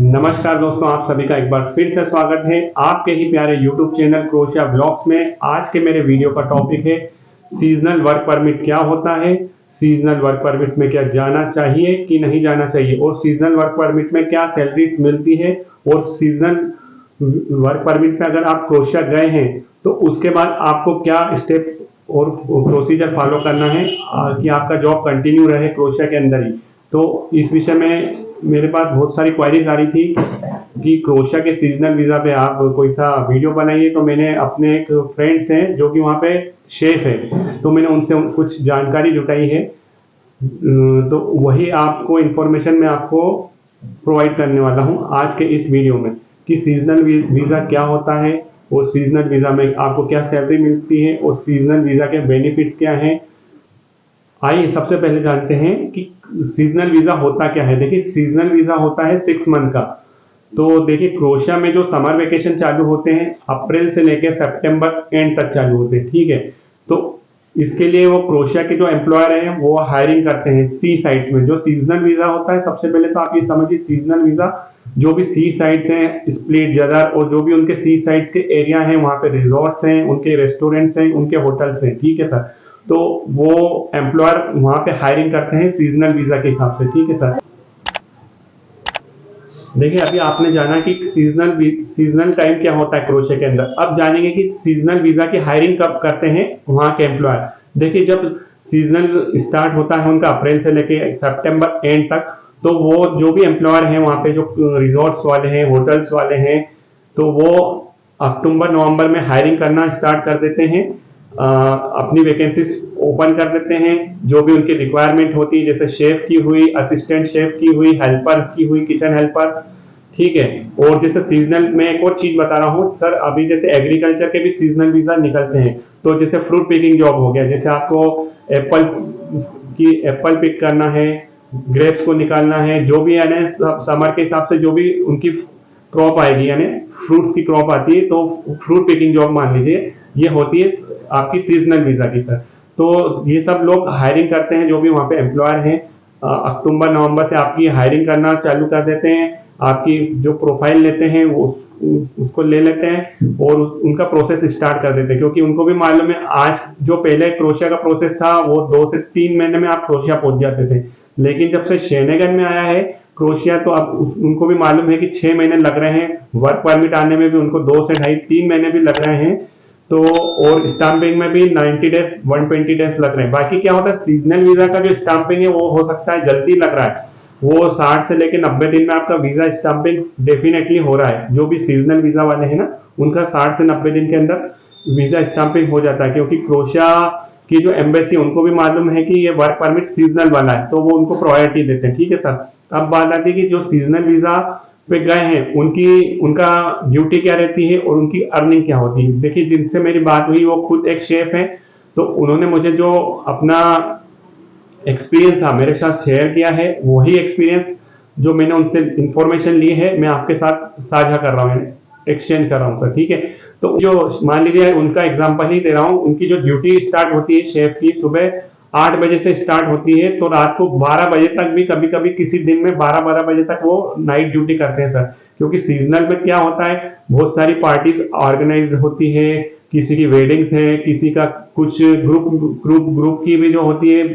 नमस्कार दोस्तों, आप सभी का एक बार फिर से स्वागत है आपके ही प्यारे YouTube चैनल क्रोशिया ब्लॉग्स में। आज के मेरे वीडियो का टॉपिक है सीजनल वर्क परमिट क्या होता है, सीजनल वर्क परमिट में क्या जाना चाहिए कि नहीं जाना चाहिए, और सीजनल वर्क परमिट में क्या सैलरीज मिलती है, और सीजनल वर्क परमिट में अगर आप क्रोशिया गए हैं तो उसके बाद आपको क्या स्टेप और प्रोसीजर फॉलो करना है कि आपका जॉब कंटिन्यू रहे क्रोशिया के अंदर ही। तो इस विषय में मेरे पास बहुत सारी क्वेरीज आ रही थी कि क्रोशिया के सीजनल वीज़ा पे आप कोई सा वीडियो बनाइए। तो मैंने अपने एक फ्रेंड्स हैं जो कि वहाँ पे शेफ है, तो मैंने उनसे कुछ जानकारी जुटाई है। तो वही आपको इंफॉर्मेशन मैं आपको प्रोवाइड करने वाला हूँ आज के इस वीडियो में कि सीजनल वीज़ा क्या होता है, और सीजनल वीज़ा में आपको क्या सैलरी मिलती है, और सीजनल वीज़ा के बेनिफिट्स क्या हैं। आइए सबसे पहले जानते हैं कि सीजनल वीज़ा होता क्या है। देखिए, सीजनल वीज़ा होता है 6 मंथ का। तो देखिए, क्रोशिया में जो समर वेकेशन चालू होते हैं अप्रैल से लेकर सितंबर एंड तक चालू होते हैं, ठीक है। तो इसके लिए वो क्रोशिया के जो एम्प्लॉयर हैं वो हायरिंग करते हैं सी साइट्स में। जो सीजनल वीज़ा होता है, सबसे पहले तो आप ये समझिए, सीजनल वीज़ा जो भी सी साइट्स हैं, स्प्लिट जगह, और जो भी उनके सी साइट्स के एरिया हैं, वहाँ पे रिजॉर्ट्स हैं, उनके रेस्टोरेंट्स हैं, उनके होटल्स हैं, ठीक है सर। तो वो एम्प्लॉयर वहां पे हायरिंग करते हैं सीजनल वीजा के हिसाब से, ठीक है सर। देखिए, अभी आपने जाना कि सीजनल टाइम क्या होता है क्रोशिया के अंदर। अब जानेंगे कि सीजनल वीजा की हायरिंग कब करते हैं वहां के एम्प्लॉयर। देखिए, जब सीजनल स्टार्ट होता है उनका अप्रैल से लेके सितंबर एंड तक, तो वो जो भी एम्प्लॉयर हैं वहां पे, जो रिजॉर्ट्स वाले हैं, होटल्स वाले हैं, तो वो अक्टूबर नवंबर में हायरिंग करना स्टार्ट कर देते हैं। अपनी वैकेंसीज ओपन कर देते हैं। जो भी उनकी रिक्वायरमेंट होती है, जैसे शेफ की हुई, असिस्टेंट शेफ की हुई, हेल्पर की हुई, किचन हेल्पर, ठीक है। और जैसे सीजनल में एक और चीज बता रहा हूँ सर, अभी जैसे एग्रीकल्चर के भी सीजनल वीजा निकलते हैं। तो जैसे फ्रूट पिकिंग जॉब हो गया, जैसे आपको एप्पल पिक करना है, ग्रेप्स को निकालना है, जो भी यानी समर के हिसाब से जो भी उनकी क्रॉप आएगी, यानी फ्रूट की क्रॉप आती है, तो फ्रूट पिकिंग जॉब मान लीजिए, ये होती है आपकी सीजनल वीजा की सर। तो ये सब लोग हायरिंग करते हैं, जो भी वहाँ पे एम्प्लॉयर हैं। अक्टूबर नवंबर से आपकी हायरिंग करना चालू कर देते हैं। आपकी जो प्रोफाइल लेते हैं वो उसको ले लेते हैं और उनका प्रोसेस स्टार्ट कर देते हैं, क्योंकि उनको भी मालूम है आज जो पहले क्रोशिया का प्रोसेस था वो 2 से 3 महीने में आप क्रोशिया पहुंच जाते थे। लेकिन जब से शेनेगन में आया है क्रोशिया, तो अब उनको भी मालूम है कि 6 महीने लग रहे हैं। वर्क परमिट आने में भी उनको 2 से 2.5-3 महीने भी लग रहे हैं। तो और स्टाम्पिंग में भी 90 डेज 120 डेज लग रहे हैं। बाकी क्या होता है, सीजनल वीजा का जो स्टाम्पिंग है वो हो सकता है जल्दी लग रहा है, वो 60 से लेकर 90 दिन में आपका वीजा स्टाम्पिंग डेफिनेटली हो रहा है। जो भी सीजनल वीजा वाले हैं ना, उनका 60 से 90 दिन के अंदर वीजा स्टाम्पिंग हो जाता है, क्योंकि क्रोशिया की जो एम्बेसी उनको भी मालूम है कि ये वर्क परमिट सीजनल वाला है, तो वो उनको प्रायोरिटी देते हैं, ठीक है सर। अब बात आती है कि जो सीजनल वीजा पे गए हैं उनका ड्यूटी क्या रहती है और उनकी अर्निंग क्या होती है। देखिए, जिनसे मेरी बात हुई वो खुद एक शेफ है, तो उन्होंने मुझे जो अपना एक्सपीरियंस था मेरे साथ शेयर किया है, वही एक्सपीरियंस जो मैंने उनसे इंफॉर्मेशन ली है मैं आपके साथ साझा कर रहा हूँ, एक्सचेंज कर रहा हूँ सर, ठीक है। तो जो मान लीजिए उनका एग्जाम्पल ही दे रहा हूँ, उनकी जो ड्यूटी स्टार्ट होती है शेफ की सुबह 8 बजे से स्टार्ट होती है, तो रात को 12 बजे तक भी, कभी कभी किसी दिन में 12-12 बजे तक वो नाइट ड्यूटी करते हैं सर। क्योंकि सीजनल में क्या होता है, बहुत सारी पार्टीज ऑर्गेनाइज होती है, किसी की वेडिंग्स है, किसी का कुछ ग्रुप की भी जो होती है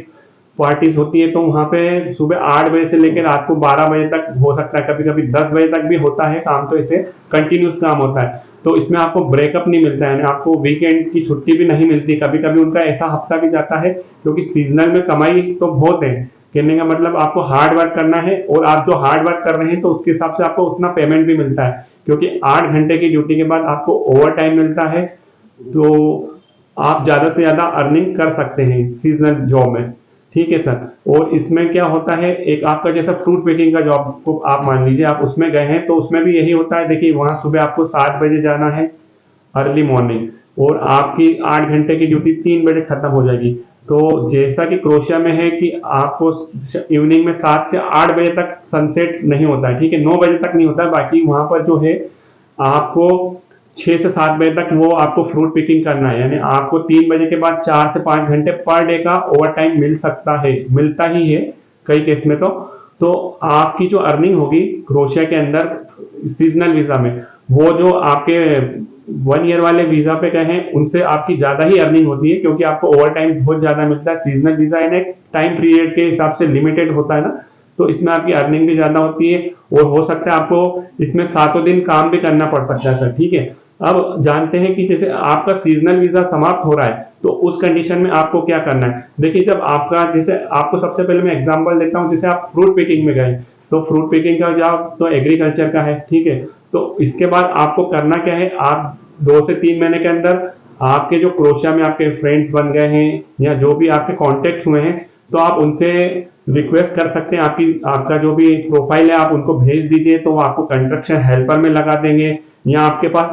पार्टीज होती है, तो वहां पे सुबह 8 बजे से लेकर रात को 12 बजे तक हो सकता है, कभी कभी 10 बजे तक भी होता है काम। तो इसे कंटिन्यूस काम होता है, तो इसमें आपको ब्रेकअप नहीं मिलता है, आपको वीकेंड की छुट्टी भी नहीं मिलती। कभी कभी उनका ऐसा हफ्ता भी जाता है, क्योंकि सीजनल में कमाई तो बहुत है। कहने का मतलब आपको हार्ड वर्क करना है, और आप जो हार्ड वर्क कर रहे हैं तो उसके हिसाब से आपको उतना पेमेंट भी मिलता है, क्योंकि 8 घंटे की ड्यूटी के बाद आपको ओवर टाइम मिलता है। तो आप ज्यादा से ज्यादा अर्निंग कर सकते हैं सीजनल जॉब में, ठीक है सर। और इसमें क्या होता है, एक आपका जैसा फ्रूट पिकिंग का जॉब को आप मान लीजिए आप उसमें गए हैं, तो उसमें भी यही होता है। देखिए, वहां सुबह आपको 7 बजे जाना है अर्ली मॉर्निंग, और आपकी 8 घंटे की ड्यूटी 3 बजे खत्म हो जाएगी। तो जैसा कि क्रोशिया में है कि आपको इवनिंग में 7 से 8 बजे तक सनसेट नहीं होता है, ठीक है, 9 बजे तक नहीं होता है। बाकी वहां पर जो है आपको 6 से 7 बजे तक वो आपको फ्रूट पिकिंग करना है, यानी आपको 3 बजे के बाद 4 से 5 घंटे पर डे का ओवर टाइम मिल सकता है, मिलता ही है कई केस में। तो तो आपकी जो अर्निंग होगी क्रोएशिया के अंदर सीजनल वीजा में, वो जो आपके 1 ईयर वाले वीजा पे गए हैं उनसे आपकी ज्यादा ही अर्निंग होती है, क्योंकि आपको ओवर टाइम बहुत ज्यादा मिलता है। सीजनल वीजा है ना, टाइम पीरियड के हिसाब से लिमिटेड होता है ना, तो इसमें आपकी अर्निंग भी ज्यादा होती है और हो सकता है आपको इसमें 7 दिन काम भी करना पड़ सकता है सर। ठीक है, अब जानते हैं कि जैसे आपका सीजनल वीजा समाप्त हो रहा है तो उस कंडीशन में आपको क्या करना है। देखिए, जब आपका, जैसे आपको सबसे पहले मैं एग्जांपल देता हूं, जैसे आप फ्रूट पिकिंग में गए, तो फ्रूट पिकिंग का जॉब तो एग्रीकल्चर का है। ठीक है, तो इसके बाद आपको करना क्या है, आप 2 से 3 महीने के अंदर आपके जो क्रोएशिया में आपके फ्रेंड्स बन गए हैं या जो भी आपके कॉन्टेक्ट्स हुए हैं, तो आप उनसे रिक्वेस्ट कर सकते हैं, आपका जो भी प्रोफाइल है आप उनको भेज दीजिए, तो वो आपको कंस्ट्रक्शन हेल्पर में लगा देंगे। या आपके पास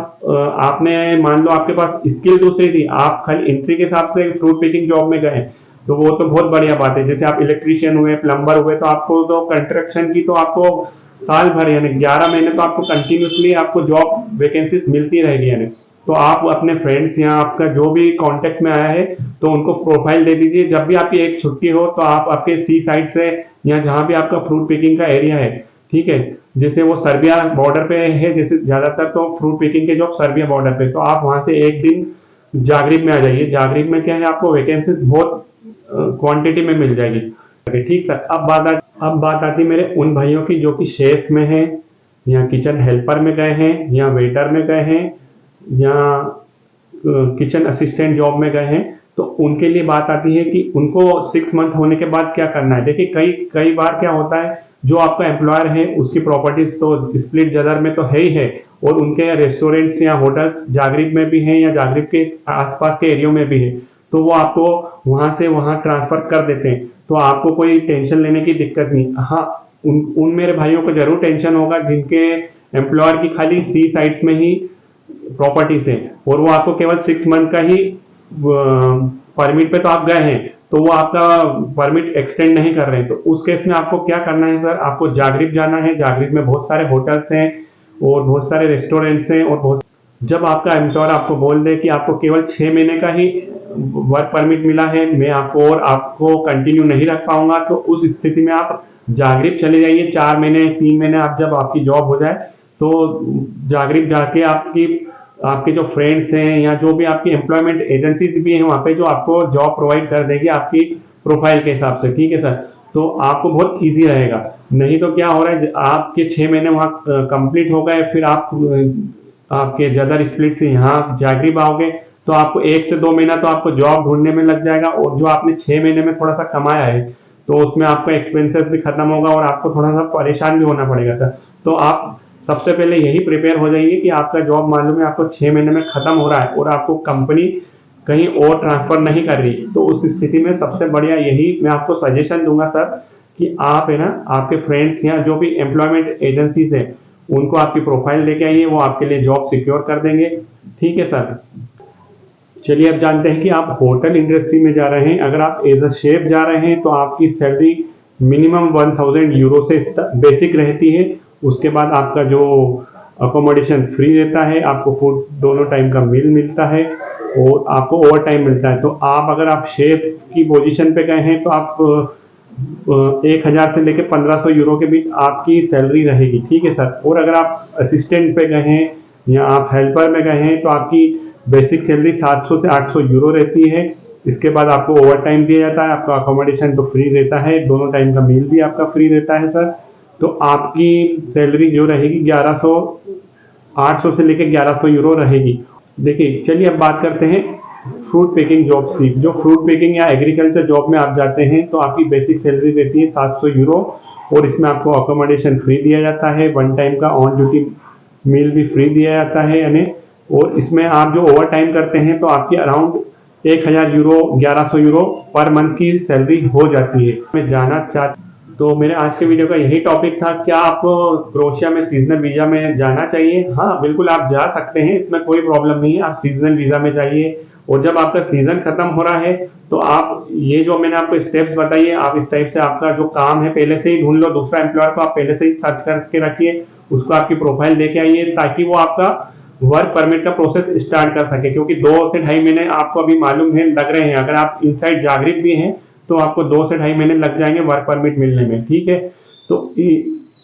आपने मान लो आपके पास स्किल दूसरी थी, आप खाली एंट्री के हिसाब से फ्रूट पिकिंग जॉब में गए, तो वो तो बहुत बढ़िया बात है। जैसे आप इलेक्ट्रीशियन हुए, प्लम्बर हुए, तो आपको तो कंस्ट्रक्शन की तो आपको साल भर यानी 11 महीने तो आपको कंटिन्यूसली आपको जॉब वैकेंसीज मिलती रहेगी। यानी तो आप अपने फ्रेंड्स या आपका जो भी कांटेक्ट में आया है तो उनको प्रोफाइल दे दीजिए। जब भी आपकी एक छुट्टी हो तो आप आपके सी साइड से या जहां भी आपका फ्रूट पिकिंग का एरिया है, ठीक है, जैसे वो सर्बिया बॉर्डर पे है, जैसे ज्यादातर तो फ्रूट पिकिंग के जॉब सर्बिया बॉर्डर पे, तो आप वहां से एक दिन जागरिब में आ जाइए। जागरिब में क्या है, आपको वैकेंसीज बहुत क्वांटिटी में मिल जाएगी। ठीक सर, अब बात आती मेरे उन भाइयों की जो कि शेफ में है या किचन हेल्पर में गए हैं या वेटर में गए हैं या किचन असिस्टेंट जॉब में गए हैं, तो उनके लिए बात आती है कि उनको 6 मंथ होने के बाद क्या करना है। देखिए, कई बार क्या होता है, जो आपका एम्प्लॉयर है उसकी प्रॉपर्टीज तो स्प्लिट जदर में तो है ही है, और उनके रेस्टोरेंट्स या होटल्स जागरिब में भी हैं या जागरिब के आसपास के एरियो में भी है, तो वो आपको वहां से वहां ट्रांसफर कर देते हैं, तो आपको कोई टेंशन लेने की दिक्कत नहीं। हाँ, उन मेरे भाइयों को जरूर टेंशन होगा जिनके एम्प्लॉयर की खाली सी साइट्स में ही प्रॉपर्टीज है और वो आपको केवल 6 मंथ का ही परमिट पे तो आप गए हैं, तो वो आपका परमिट एक्सटेंड नहीं कर रहे हैं। तो उस केस में आपको क्या करना है सर, आपको जागरिब जाना है। जागरिब में बहुत सारे होटल्स हैं और बहुत सारे रेस्टोरेंट्स हैं, और जब आपका एम्प्लॉयर आपको बोल दे कि आपको केवल 6 महीने का ही वर्क परमिट मिला है, मैं आपको कंटिन्यू नहीं रख पाऊंगा, तो उस स्थिति में आप जागरिब चले जाइए। 4 महीने 3 महीने आप जब आपकी जॉब हो जाए तो जागरिब जाके आपके जो फ्रेंड्स हैं या जो भी आपकी एम्प्लॉयमेंट एजेंसीज भी हैं वहाँ पे, जो आपको जॉब प्रोवाइड कर देगी आपकी प्रोफाइल के हिसाब से। ठीक है सर, तो आपको बहुत इजी रहेगा। नहीं तो क्या हो रहा है, आपके 6 महीने वहाँ कंप्लीट हो गए, फिर आपके जदर स्प्लिट से यहाँ जागरिब आओगे, तो आपको 1 से 2 महीना तो आपको जॉब ढूंढने में लग जाएगा, और जो आपने 6 महीने में थोड़ा सा कमाया है तो उसमें आपका एक्सपेंसेस भी खत्म होगा और आपको थोड़ा सा परेशान भी होना पड़ेगा सर। तो आप सबसे पहले यही प्रिपेयर हो जाइए कि आपका जॉब मालूम है आपको 6 महीने में खत्म हो रहा है और आपको कंपनी कहीं और ट्रांसफर नहीं कर रही, तो उस स्थिति में सबसे बढ़िया यही मैं आपको सजेशन दूंगा सर कि आप है ना, आपके फ्रेंड्स या जो भी एम्प्लॉयमेंट एजेंसीज है उनको आपकी प्रोफाइल लेके आइए, वो आपके लिए जॉब सिक्योर कर देंगे। ठीक है सर, चलिए अब जानते हैं कि आप होटल इंडस्ट्री में जा रहे हैं। अगर आप एज अ शेफ जा रहे हैं तो आपकी सैलरी मिनिमम 1000 यूरो से बेसिक रहती है। उसके बाद आपका जो अकोमोडेशन फ्री रहता है, आपको फूड दोनों टाइम का मील मिलता है और आपको ओवर टाइम मिलता है। तो अगर आप शेफ की पोजीशन पे गए हैं तो आप 1000 से लेकर 1500 यूरो के बीच आपकी सैलरी रहेगी। ठीक है सर, और अगर आप असिस्टेंट पे गए हैं या आप हेल्पर में गए हैं तो आपकी बेसिक सैलरी 700 से 800 यूरो रहती है। इसके बाद आपको ओवर टाइम दिया जाता है, आपका अकोमोडेशन तो फ्री रहता है, दोनों टाइम का मील भी आपका फ्री रहता है सर। तो आपकी सैलरी जो रहेगी 800 से लेकर 1100 यूरो रहेगी। देखिए, चलिए अब बात करते हैं फ्रूट पिकिंग जॉब्स की। जो फ्रूट पिकिंग या एग्रीकल्चर जॉब में आप जाते हैं तो आपकी बेसिक सैलरी रहती है 700 यूरो और इसमें आपको अकोमोडेशन फ्री दिया जाता है, 1 टाइम का ऑन ड्यूटी मील भी फ्री दिया जाता है यानी। और इसमें आप जो ओवर टाइम करते हैं तो आपकी around 1000 euro 1100 euro per month की सैलरी हो जाती है। मैं जानना चाहता, तो मेरे आज के वीडियो का यही टॉपिक था, क्या आपको क्रोएशिया में सीजनल वीजा में जाना चाहिए? हाँ बिल्कुल, आप जा सकते हैं, इसमें कोई प्रॉब्लम नहीं है। आप सीजनल वीजा में जाइए और जब आपका सीजन खत्म हो रहा है तो आप ये जो मैंने आपको स्टेप्स बताइए, आप इस टाइप से आपका जो काम है पहले से ही ढूंढ लो। दूसरा एम्प्लॉयर को आप पहले से ही सर्च करके रखिए, उसको आपकी प्रोफाइल लेके आइए ताकि वो आपका वर्क परमिट का प्रोसेस स्टार्ट कर सके, क्योंकि 2 से 2.5 महीने आपको अभी मालूम है लग रहे हैं। अगर आप इनसाइड जागरिब भी हैं तो आपको 2 से 2.5 महीने लग जाएंगे वर्क परमिट मिलने में। ठीक है, तो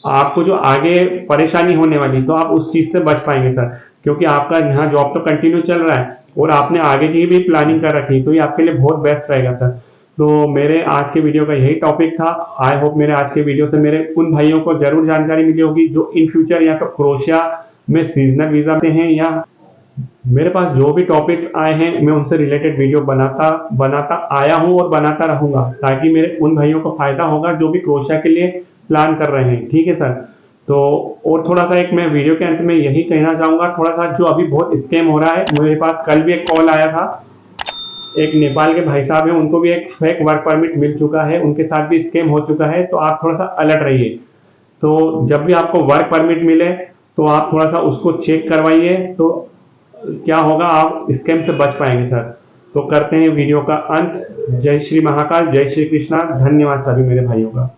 आपको जो आगे परेशानी होने वाली, तो आप उस चीज से बच पाएंगे सर, क्योंकि आपका यहाँ जॉब तो कंटिन्यू चल रहा है और आपने आगे की भी प्लानिंग कर रखी, तो ये आपके लिए बहुत बेस्ट रहेगा सर। तो मेरे आज के वीडियो का यही टॉपिक था। आई होप मेरे आज के वीडियो से मेरे उन भाइयों को जरूर जानकारी मिली होगी जो इन फ्यूचर या तो क्रोएशिया में सीजनल वीजा पे हैं, या मेरे पास जो भी टॉपिक्स आए हैं मैं उनसे रिलेटेड वीडियो बनाता आया हूं और बनाता रहूंगा, ताकि मेरे उन भाइयों को फायदा होगा जो भी क्रोएशिया के लिए प्लान कर रहे हैं। ठीक है सर। तो और थोड़ा सा एक मैं वीडियो के अंत में यही कहना चाहूंगा, थोड़ा सा जो अभी बहुत स्कैम हो रहा है, मेरे पास कल भी एक कॉल आया था, एक नेपाल के भाई साहब हैं, उनको भी एक फेक वर्क परमिट मिल चुका है, उनके साथ भी स्कैम हो चुका है। तो आप थोड़ा सा अलर्ट रहिए। तो जब भी आपको वर्क परमिट मिले तो आप थोड़ा सा उसको चेक करवाइए, तो क्या होगा, आप स्कैम से बच पाएंगे सर। तो करते हैं वीडियो का अंत। जय श्री महाकाल, जय श्री कृष्णा। धन्यवाद सभी मेरे भाइयों का।